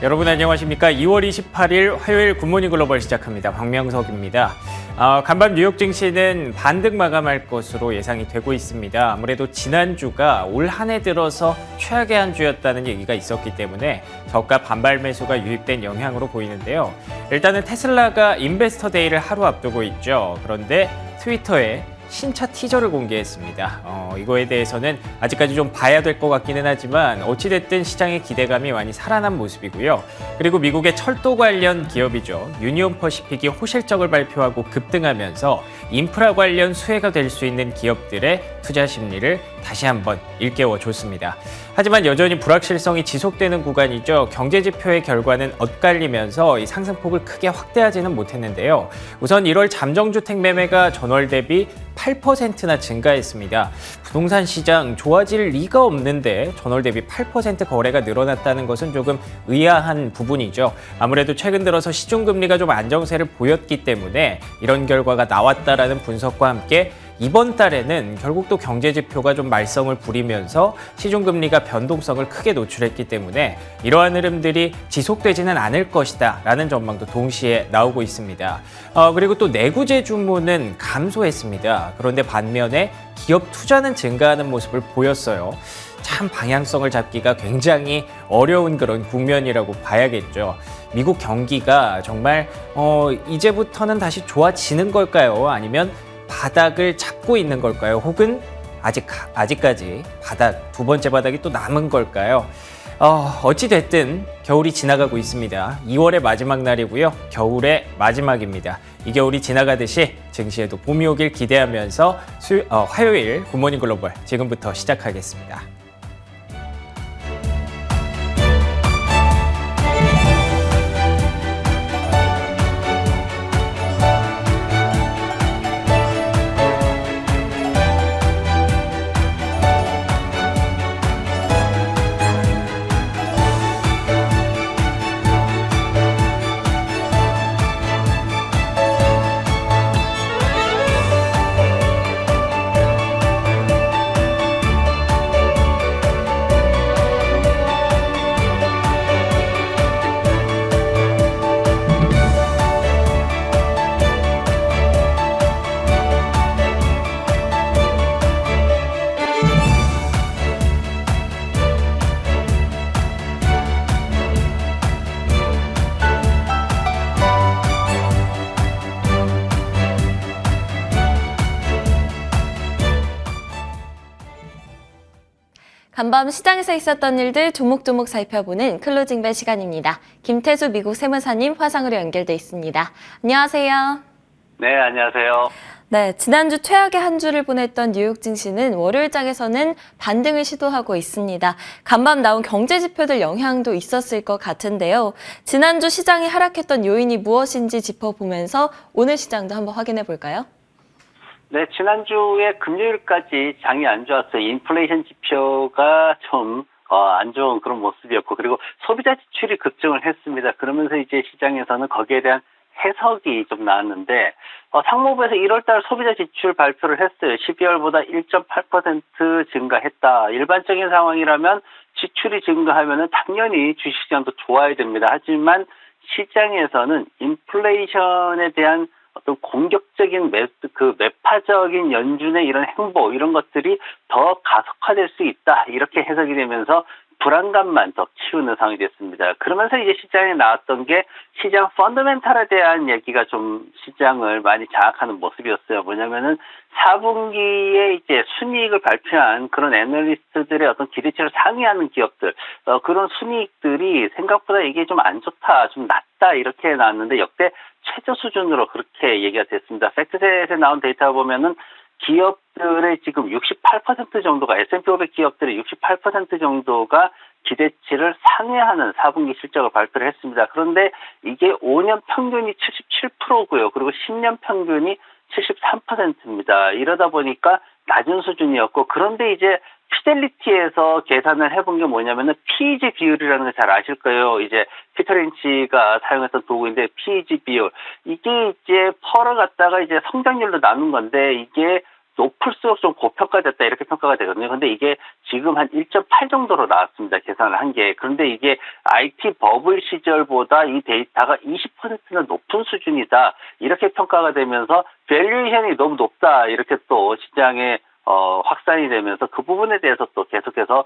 여러분 안녕하십니까? 2월 28일 화요일 굿모닝 글로벌 시작합니다. 박명석입니다. 간밤 뉴욕 증시는 반등 마감할 것으로 예상이 되고 있습니다. 아무래도 지난주가 올 한 해 들어서 최악의 한 주였다는 얘기가 있었기 때문에 저가 반발 매수가 유입된 영향으로 보이는데요. 일단은 테슬라가 인베스터 데이를 하루 앞두고 있죠. 그런데 트위터에 신차 티저를 공개했습니다. 이거에 대해서는 아직까지 좀 봐야 될 것 같기는 하지만 어찌됐든 시장의 기대감이 많이 살아난 모습이고요. 그리고 미국의 철도 관련 기업이죠. 유니온 퍼시픽이 호실적을 발표하고 급등하면서 인프라 관련 수혜가 될 수 있는 기업들의 투자 심리를 다시 한번 일깨워줬습니다. 하지만 여전히 불확실성이 지속되는 구간이죠. 경제지표의 결과는 엇갈리면서 이 상승폭을 크게 확대하지는 못했는데요. 우선 1월 잠정주택 매매가 전월 대비 8%나 증가했습니다. 부동산 시장 좋아질 리가 없는데 전월 대비 8% 거래가 늘어났다는 것은 조금 의아한 부분이죠. 아무래도 최근 들어서 시중금리가 좀 안정세를 보였기 때문에 이런 결과가 나왔다라는 분석과 함께 이번 달에는 결국 또 경제지표가 좀 말썽을 부리면서 시중금리가 변동성을 크게 노출했기 때문에 이러한 흐름들이 지속되지는 않을 것이다 라는 전망도 동시에 나오고 있습니다. 그리고 또 내구재 주문은 감소했습니다. 그런데 반면에 기업 투자는 증가하는 모습을 보였어요. 참 방향성을 잡기가 굉장히 어려운 그런 국면이라고 봐야겠죠. 미국 경기가 정말 이제부터는 다시 좋아지는 걸까요? 아니면 바닥을 잡고 있는 걸까요? 혹은 아직까지 두 번째 바닥이 또 남은 걸까요? 어찌됐든 겨울이 지나가고 있습니다. 2월의 마지막 날이고요. 겨울의 마지막입니다. 이 겨울이 지나가듯이 증시에도 봄이 오길 기대하면서 화요일 굿모닝 글로벌 지금부터 시작하겠습니다. 간밤 시장에서 있었던 일들 조목조목 살펴보는 클로징벨 시간입니다. 김태수 미국 세무사님 화상으로 연결돼 있습니다. 안녕하세요. 네, 안녕하세요. 네, 지난주 최악의 한 주를 보냈던 뉴욕 증시는 월요일장에서는 반등을 시도하고 있습니다. 간밤 나온 경제 지표들 영향도 있었을 것 같은데요. 지난주 시장이 하락했던 요인이 무엇인지 짚어보면서 오늘 시장도 한번 확인해 볼까요? 네, 지난주에 금요일까지 장이 안 좋았어요. 인플레이션 지표가 좀 안 좋은 그런 모습이었고, 그리고 소비자 지출이 급증을 했습니다. 그러면서 이제 시장에서는 거기에 대한 해석이 좀 나왔는데, 상무부에서 1월달 소비자 지출 발표를 했어요. 12월보다 1.8% 증가했다. 일반적인 상황이라면 지출이 증가하면은 당연히 주식시장도 좋아야 됩니다. 하지만 시장에서는 인플레이션에 대한 어떤 공격적인 매파적인 연준의 이런 행보, 이런 것들이 더 가속화될 수 있다. 이렇게 해석이 되면서 불안감만 더 키우는 상황이 됐습니다. 그러면서 이제 시장에 나왔던 게 시장 펀더멘탈에 대한 얘기가 좀 시장을 많이 장악하는 모습이었어요. 뭐냐면은 4분기에 이제 순이익을 발표한 그런 애널리스트들의 어떤 기대치를 상회하는 기업들, 그런 순이익들이 생각보다 이게 좀 안 좋다, 좀 낮다, 이렇게 나왔는데 역대 최저 수준으로 그렇게 얘기가 됐습니다. 팩트셋에 나온 데이터 보면은 기업들의 지금 68% 정도가, S&P 500 기업들의 68% 정도가 기대치를 상회하는 4분기 실적을 발표를 했습니다. 그런데 이게 5년 평균이 77%고요. 그리고 10년 평균이 73%입니다. 이러다 보니까 낮은 수준이었고, 그런데 이제 피델리티에서 계산을 해본 게 뭐냐면은 PEG 비율이라는 걸 잘 아실 거예요. 이제 피터 린치가 사용했던 도구인데 PEG 비율. 이게 이제 펄을 갖다가 이제 성장률로 나눈 건데 이게 높을수록 좀 고평가됐다 이렇게 평가가 되거든요. 근데 이게 지금 한 1.8 정도로 나왔습니다. 계산을 한 게. 그런데 이게 IT 버블 시절보다 이 데이터가 20%나 높은 수준이다. 이렇게 평가가 되면서 밸류에이션이 너무 높다. 이렇게 또 시장에 확산이 되면서 그 부분에 대해서 또 계속해서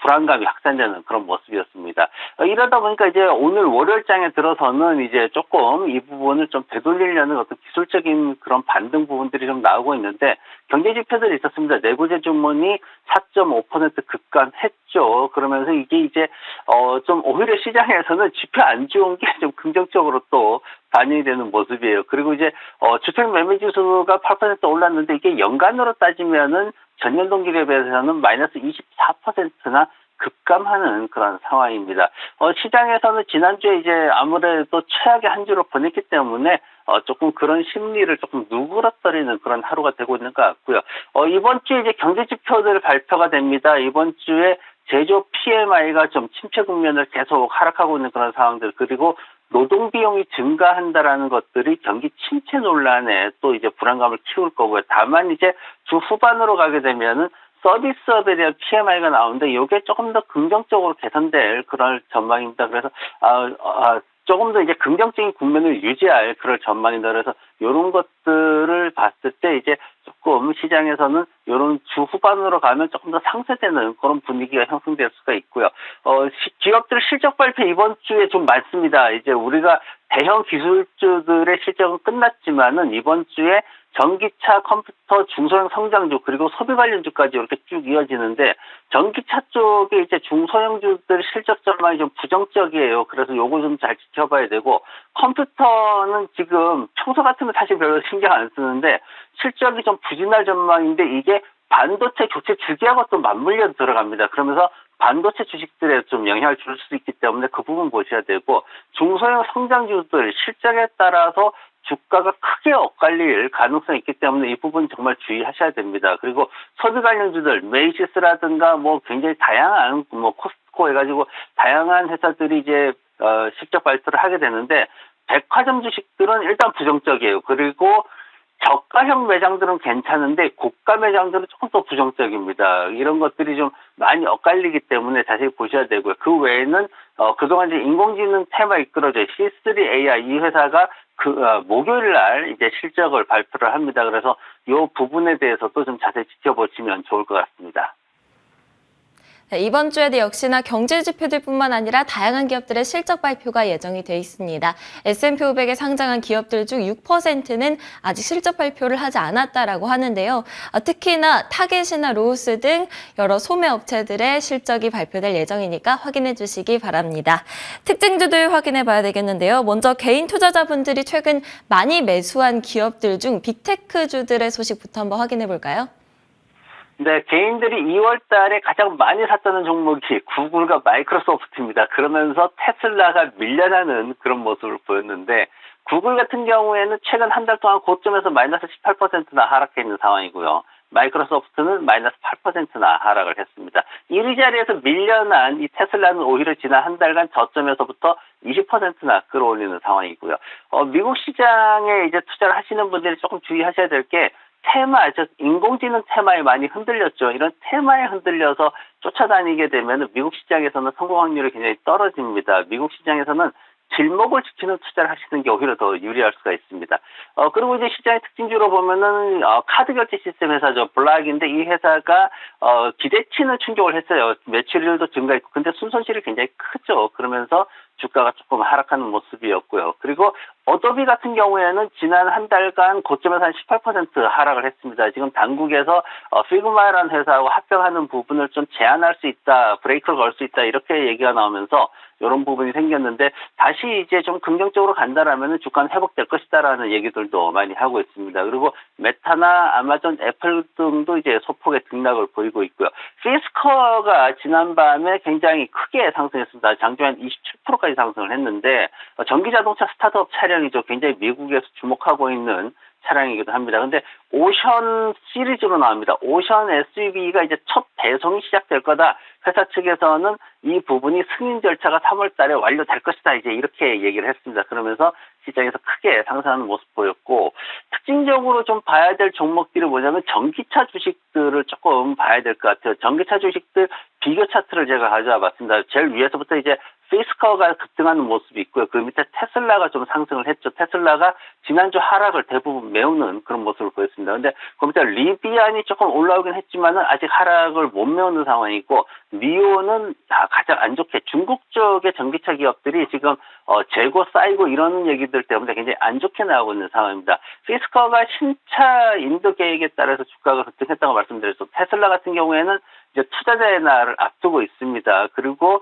불안감이 확산되는 그런 모습이었습니다. 이러다 보니까 이제 오늘 월요일장에 들어서는 이제 조금 이 부분을 좀 되돌리려는 어떤 기술적인 그런 반등 부분들이 좀 나오고 있는데 경제 지표들이 있었습니다. 내구재 주문이 4.5% 급감했죠. 그러면서 이게 이제 좀 오히려 시장에서는 지표 안 좋은 게 좀 긍정적으로 또 반영이 되는 모습이에요. 그리고 이제 주택 매매 지수가 8% 올랐는데 이게 연간으로 따지면은 전년 동기 대비해서는 마이너스 24%나 급감하는 그런 상황입니다. 시장에서는 지난주에 이제 아무래도 최악의 한 주를 보냈기 때문에 조금 그런 심리를 조금 누그러뜨리는 그런 하루가 되고 있는 것 같고요. 이번 주에 이제 경제 지표들 발표가 됩니다. 이번 주에 제조 PMI가 좀 침체 국면을 계속 하락하고 있는 그런 상황들, 그리고 노동 비용이 증가한다라는 것들이 경기 침체 논란에 또 이제 불안감을 키울 거고요. 다만 이제 주 후반으로 가게 되면은 서비스업에 대한 PMI가 나오는데 이게 조금 더 긍정적으로 개선될 그런 전망입니다. 그래서 조금 더 이제 긍정적인 국면을 유지할 그런 전망입니다. 그래서 이런 것들을 봤을 때 이제 조금 시장에서는 이런 주 후반으로 가면 조금 더 상쇄되는 그런 분위기가 형성될 수가 있고요. 기업들 실적 발표 이번 주에 좀 많습니다. 이제 우리가 대형 기술주들의 실적은 끝났지만은 이번 주에 전기차, 컴퓨터, 중소형 성장주 그리고 소비 관련주까지 이렇게 쭉 이어지는데 전기차 쪽에 이제 중소형주들 실적 전망이 좀 부정적이에요. 그래서 요거 좀 잘 지켜봐야 되고 컴퓨터는 지금 평소 같으면 사실 별로 신경 안 쓰는데 실적이 좀 부진할 전망인데 이게 반도체 교체 주기하고 또 맞물려 들어갑니다. 그러면서 반도체 주식들에 좀 영향을 줄 수 있기 때문에 그 부분 보셔야 되고 중소형 성장주들 실적에 따라서 주가가 크게 엇갈릴 가능성이 있기 때문에 이 부분 정말 주의하셔야 됩니다. 그리고 소비 관련주들 메이시스라든가 뭐 굉장히 다양한 뭐 코스트코 해가지고 다양한 회사들이 이제 실적 발표를 하게 되는데 백화점 주식들은 일단 부정적이에요. 그리고 저가형 매장들은 괜찮은데 고가 매장들은 조금 더 부정적입니다. 이런 것들이 좀 많이 엇갈리기 때문에 자세히 보셔야 되고요. 그 외에는 그동안 이제 인공지능 테마 이끌어져 C3 AI 이 회사가 목요일 날 이제 실적을 발표를 합니다. 그래서 이 부분에 대해서도 좀 자세히 지켜보시면 좋을 것 같습니다. 네, 이번 주에도 역시나 경제 지표들뿐만 아니라 다양한 기업들의 실적 발표가 예정이 돼 있습니다. S&P 500에 상장한 기업들 중 6%는 아직 실적 발표를 하지 않았다라고 하는데요. 특히나 타겟이나 로우스 등 여러 소매 업체들의 실적이 발표될 예정이니까 확인해 주시기 바랍니다. 특징주들 확인해 봐야 되겠는데요. 먼저 개인 투자자분들이 최근 많이 매수한 기업들 중 빅테크주들의 소식부터 한번 확인해 볼까요? 네, 개인들이 2월 달에 가장 많이 샀다는 종목이 구글과 마이크로소프트입니다. 그러면서 테슬라가 밀려나는 그런 모습을 보였는데 구글 같은 경우에는 최근 한 달 동안 고점에서 마이너스 18%나 하락해 있는 상황이고요. 마이크로소프트는 마이너스 8%나 하락을 했습니다. 1위 자리에서 밀려난 이 테슬라는 오히려 지난 한 달간 저점에서부터 20%나 끌어올리는 상황이고요. 미국 시장에 이제 투자를 하시는 분들이 조금 주의하셔야 될 게 테마, 즉 인공지능 테마에 많이 흔들렸죠. 이런 테마에 흔들려서 쫓아다니게 되면 미국 시장에서는 성공 확률이 굉장히 떨어집니다. 미국 시장에서는 길목을 지키는 투자를 하시는 게 오히려 더 유리할 수가 있습니다. 그리고 이제 시장의 특징주로 보면은 카드 결제 시스템 회사죠. 블락인데 이 회사가 기대치는 충족을 했어요. 매출률도 증가했고, 근데 순손실이 굉장히 크죠. 그러면서 주가가 조금 하락하는 모습이었고요. 그리고 어도비 같은 경우에는 지난 한 달간 고점에서 한 18% 하락을 했습니다. 지금 당국에서 피그마라는 회사하고 합병하는 부분을 좀 제한할 수 있다, 브레이크를 걸 수 있다 이렇게 얘기가 나오면서 이런 부분이 생겼는데 다시 이제 좀 긍정적으로 간다라면 주가는 회복될 것이다라는 얘기들도 많이 하고 있습니다. 그리고 메타나 아마존, 애플 등도 이제 소폭의 등락을 보이고 있고요. 피스커가 지난밤에 굉장히 크게 상승했습니다. 장중에 한 27%까지 상승을 했는데 전기자동차 스타트업 차량이죠. 굉장히 미국에서 주목하고 있는 차량이기도 합니다. 근데 오션 시리즈로 나옵니다. 오션 SUV가 이제 첫 배송이 시작될 거다. 회사 측에서는 이 부분이 승인 절차가 3월 달에 완료될 것이다. 이제 이렇게 얘기를 했습니다. 그러면서 시장에서 크게 상승하는 모습 보였고, 특징적으로 좀 봐야 될 종목들이 뭐냐면 전기차 주식들을 조금 봐야 될 것 같아요. 전기차 주식들 비교 차트를 제가 가져와 봤습니다. 제일 위에서부터 이제 피스커가 급등하는 모습이 있고요. 그 밑에 테슬라가 좀 상승을 했죠. 테슬라가 지난주 하락을 대부분 메우는 그런 모습을 보였습니다. 근데 그 밑에 리비안이 조금 올라오긴 했지만은 아직 하락을 못 메우는 상황이고, 니오는 가장 안 좋게 중국 쪽의 전기차 기업들이 지금 재고 쌓이고 이러는 얘기들 때문에 굉장히 안 좋게 나오고 있는 상황입니다. 피스커가 신차 인도 계획에 따라서 주가가 급등했다고 말씀드렸죠. 테슬라 같은 경우에는 이제 투자자의 날을 앞두고 있습니다. 그리고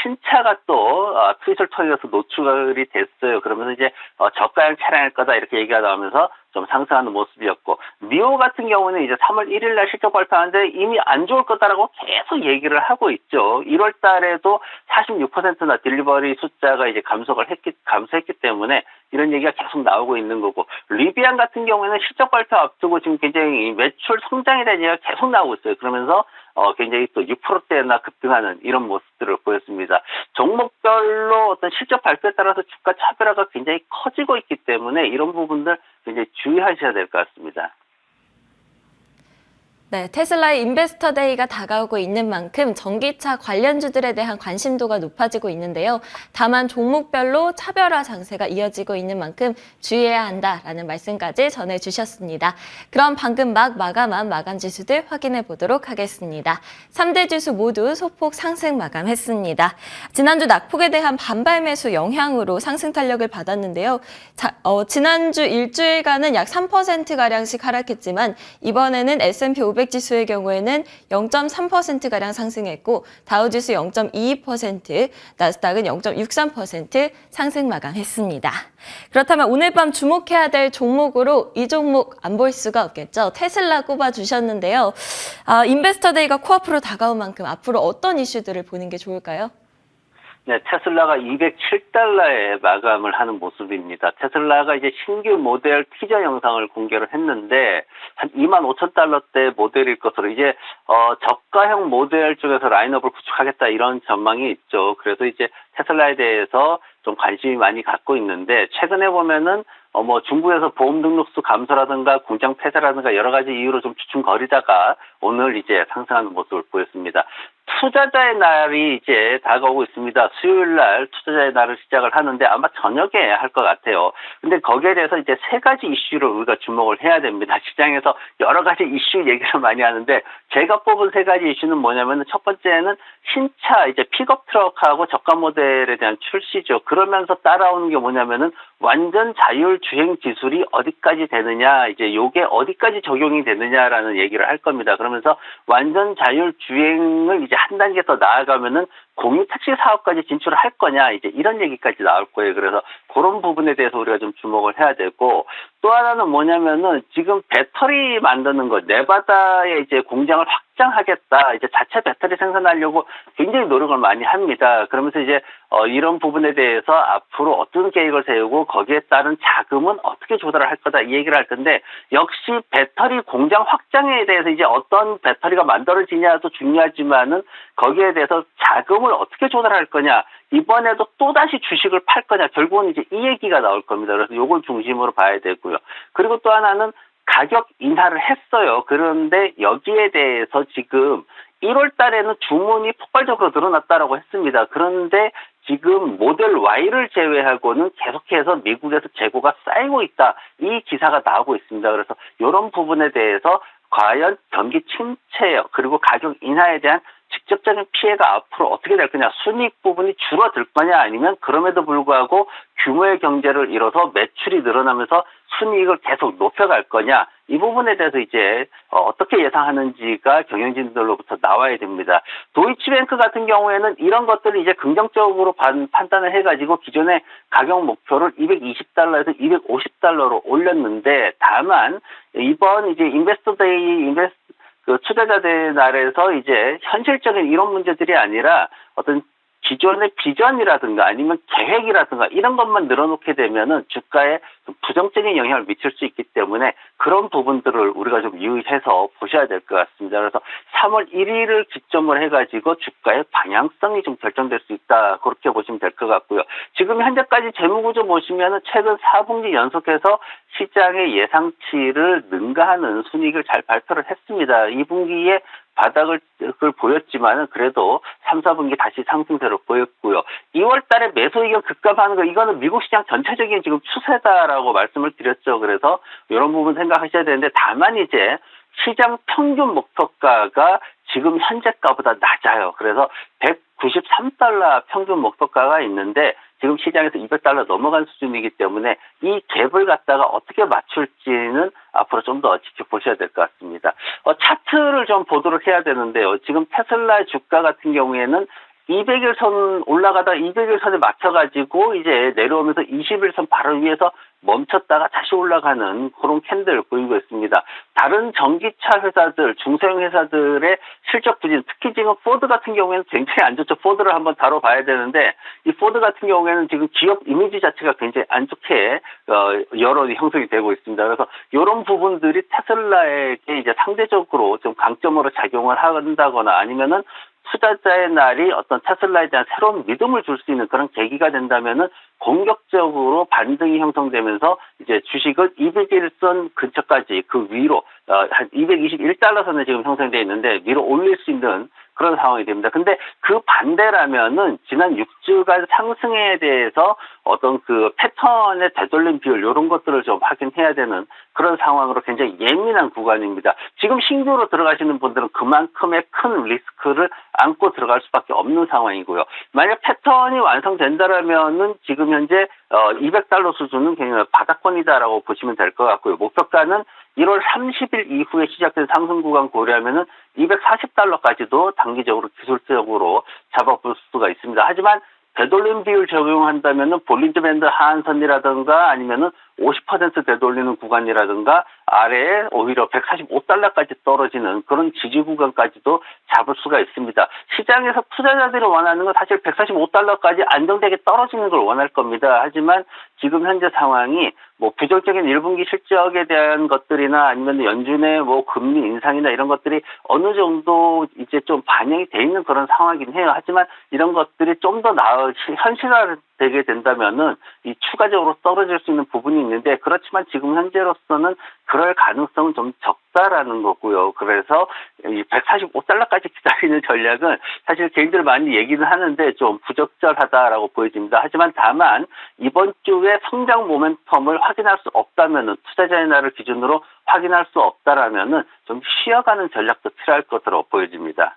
신차가 또 트윗을 통해서 노출이 됐어요. 그러면서 이제 저가형 차량일 거다 이렇게 얘기가 나오면서 좀 상승하는 모습이었고, 니오 같은 경우는 이제 3월 1일 날 실적 발표하는데 이미 안 좋을 거다라고 계속 얘기를 하고 있죠. 1월 달에도 46%나 딜리버리 숫자가 이제 감소했기 때문에 이런 얘기가 계속 나오고 있는 거고, 리비안 같은 경우에는 실적 발표 앞두고 지금 굉장히 매출 성장에 대한 얘기가 계속 나오고 있어요. 그러면서 굉장히 또 6%대나 급등하는 이런 모습들을 보였습니다. 종목별로 어떤 실적 발표에 따라서 주가 차별화가 굉장히 커지고 있기 때문에 이런 부분들 굉장히 주의하셔야 될 것 같습니다. 네, 테슬라의 인베스터 데이가 다가오고 있는 만큼 전기차 관련주들에 대한 관심도가 높아지고 있는데요. 다만 종목별로 차별화 장세가 이어지고 있는 만큼 주의해야 한다라는 말씀까지 전해주셨습니다. 그럼 방금 막 마감한 마감 지수들 확인해 보도록 하겠습니다. 3대 지수 모두 소폭 상승 마감했습니다. 지난주 낙폭에 대한 반발 매수 영향으로 상승 탄력을 받았는데요. 지난주 일주일간은 약 3%가량씩 하락했지만 이번에는 S&P 500 지수의 경우에는 0.3%가량 상승했고, 다우지수 0.22%, 나스닥은 0.63% 상승 마감했습니다. 그렇다면 오늘 밤 주목해야 될 종목으로 이 종목 안 볼 수가 없겠죠. 테슬라 꼽아주셨는데요. 인베스터 데이가 코앞으로 다가온 만큼 앞으로 어떤 이슈들을 보는 게 좋을까요? 네, 테슬라가 207달러에 마감을 하는 모습입니다. 테슬라가 이제 신규 모델 티저 영상을 공개를 했는데 한 25,000달러대 모델일 것으로 이제 저가형 모델 쪽에서 라인업을 구축하겠다 이런 전망이 있죠. 그래서 이제 테슬라에 대해서 좀 관심이 많이 갖고 있는데, 최근에 보면은 중국에서 보험 등록수 감소라든가 공장 폐쇄라든가 여러 가지 이유로 좀 주춤거리다가 오늘 이제 상승하는 모습을 보였습니다. 투자자의 날이 이제 다가오고 있습니다. 수요일 날 투자자의 날을 시작을 하는데 아마 저녁에 할 것 같아요. 근데 거기에 대해서 이제 세 가지 이슈를 우리가 주목을 해야 됩니다. 시장에서 여러 가지 이슈 얘기를 많이 하는데 제가 뽑은 세 가지 이슈는 뭐냐면, 첫 번째는 신차 이제 픽업 트럭하고 저가 모델에 대한 출시죠. 그러면서 따라오는 게 뭐냐면은 완전 자율 주행 기술이 어디까지 되느냐, 이제 요게 어디까지 적용이 되느냐라는 얘기를 할 겁니다. 그러면서 완전 자율 주행을 이제 한 단계 더 나아가면은 공유 택시 사업까지 진출을 할 거냐, 이제 이런 얘기까지 나올 거예요. 그래서 그런 부분에 대해서 우리가 좀 주목을 해야 되고, 또 하나는 뭐냐면은 지금 배터리 만드는 거, 네바다에 이제 공장을 확장하겠다, 이제 자체 배터리 생산하려고 굉장히 노력을 많이 합니다. 그러면서 이제 이런 부분에 대해서 앞으로 어떤 계획을 세우고 거기에 따른 자금은 어떻게 조달을 할 거다 이 얘기를 할 건데, 역시 배터리 공장 확장에 대해서 이제 어떤 배터리가 만들어지냐도 중요하지만은 거기에 대해서 자금을 어떻게 조달할 거냐, 이번에도 또다시 주식을 팔 거냐, 결국은 이제 이 얘기가 나올 겁니다. 그래서 이걸 중심으로 봐야 되고요. 그리고 또 하나는 가격 인하를 했어요. 그런데 여기에 대해서 지금 1월 달에는 주문이 폭발적으로 늘어났다라고 했습니다. 그런데 지금 모델 Y를 제외하고는 계속해서 미국에서 재고가 쌓이고 있다, 이 기사가 나오고 있습니다. 그래서 이런 부분에 대해서 과연 경기 침체 그리고 가격 인하에 대한 직접적인 피해가 앞으로 어떻게 될 거냐, 순이익 부분이 줄어들 거냐, 아니면 그럼에도 불구하고 규모의 경제를 이뤄서 매출이 늘어나면서 순이익을 계속 높여갈 거냐, 이 부분에 대해서 이제 어떻게 예상하는지가 경영진들로부터 나와야 됩니다. 도이치뱅크 같은 경우에는 이런 것들을 이제 긍정적으로 판단을 해가지고 기존의 가격 목표를 220달러에서 250달러로 올렸는데, 다만 이번 이제 투자자들 날에서 이제 현실적인 이런 문제들이 아니라 어떤 기존의 비전이라든가 아니면 계획이라든가 이런 것만 늘어놓게 되면은 주가에 부정적인 영향을 미칠 수 있기 때문에 그런 부분들을 우리가 좀 유의해서 보셔야 될 것 같습니다. 그래서 3월 1일을 기점으로 해가지고 주가의 방향성이 좀 결정될 수 있다. 그렇게 보시면 될 것 같고요. 지금 현재까지 재무구조 보시면은 최근 4분기 연속해서 시장의 예상치를 능가하는 순이익을 잘 발표를 했습니다. 2분기에 바닥을 보였지만은 그래도 3, 4분기 다시 상승세를 보였고요. 2월 달에 매수 의견 급감하는 거 이거는 미국 시장 전체적인 지금 추세다라고 말씀을 드렸죠. 그래서 이런 부분 생각하셔야 되는데 다만 이제 시장 평균 목표가가 지금 현재가보다 낮아요. 그래서 193달러 평균 목표가가 있는데 지금 시장에서 200달러 넘어간 수준이기 때문에 이 갭을 갖다가 어떻게 맞출지는 앞으로 좀 더 지켜보셔야 될 것 같습니다. 차트를 좀 보도록 해야 되는데요. 지금 테슬라 주가 같은 경우에는 200일선 올라가다 200일선에 맞춰가지고 이제 내려오면서 21선 바로 위에서 멈췄다가 다시 올라가는 그런 캔들 보이고 있습니다. 다른 전기차 회사들, 중소형 회사들의 실적 부진, 특히 지금 포드 같은 경우에는 굉장히 안 좋죠. 포드를 한번 다뤄봐야 되는데 이 포드 같은 경우에는 지금 기업 이미지 자체가 굉장히 안 좋게 여론이 형성이 되고 있습니다. 그래서 이런 부분들이 테슬라에게 이제 상대적으로 좀 강점으로 작용을 한다거나 아니면은 투자자의 날이 어떤 테슬라에 대한 새로운 믿음을 줄 수 있는 그런 계기가 된다면은 공격적으로 반등이 형성되면서 이제 주식은 200일선 근처까지 그 위로 한 221달러 선에 지금 형성되어 있는데 위로 올릴 수 있는 그런 상황이 됩니다. 근데 그 반대라면은 지난 6주간 상승에 대해서 어떤 그 패턴의 되돌림 비율 이런 것들을 좀 확인해야 되는 그런 상황으로 굉장히 예민한 구간입니다. 지금 신규로 들어가시는 분들은 그만큼의 큰 리스크를 안고 들어갈 수밖에 없는 상황이고요. 만약 패턴이 완성된다라면은 지금 현재 200달러 수준은 그냥 바닥권이다라고 보시면 될 것 같고요. 목표가는 1월 30일 이후에 시작된 상승 구간 고려하면은 240달러까지도 단기적으로 기술적으로 잡아볼 수가 있습니다. 하지만 되돌림 비율 적용한다면은 볼린저 밴드 하한선이라든가 아니면은 50% 되돌리는 구간이라든가 아래에 오히려 145달러까지 떨어지는 그런 지지 구간까지도 잡을 수가 있습니다. 시장에서 투자자들이 원하는 건 사실 145달러까지 안정되게 떨어지는 걸 원할 겁니다. 하지만 지금 현재 상황이 뭐 부정적인 1분기 실적에 대한 것들이나 아니면 연준의 뭐 금리 인상이나 이런 것들이 어느 정도 이제 좀 반영이 돼 있는 그런 상황이긴 해요. 하지만 이런 것들이 좀 더 현실화되게 된다면은 이 추가적으로 떨어질 수 있는 부분이 있는데 그렇지만 지금 현재로서는 그럴 가능성은 좀 적다라는 거고요. 그래서 이 145달러까지 기다리는 전략은 사실 개인들 많이 얘기는 하는데 좀 부적절하다라고 보여집니다. 하지만 다만 이번 주에 성장 모멘텀을 확인할 수 없다면은 투자자의 날을 기준으로 확인할 수 없다라면은 좀 쉬어가는 전략도 필요할 것으로 보여집니다.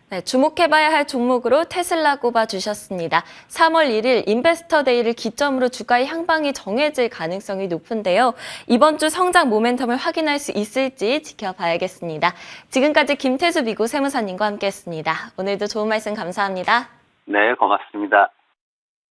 네, 주목해봐야 할 종목으로 테슬라 꼽아주셨습니다. 3월 1일 인베스터 데이를 기점으로 주가의 향방이 정해질 가능성이 높은데요. 이번 주 성장 모멘텀을 확인할 수 있을지 지켜봐야겠습니다. 지금까지 김태수 미구 세무사님과 함께했습니다. 오늘도 좋은 말씀 감사합니다. 네, 고맙습니다.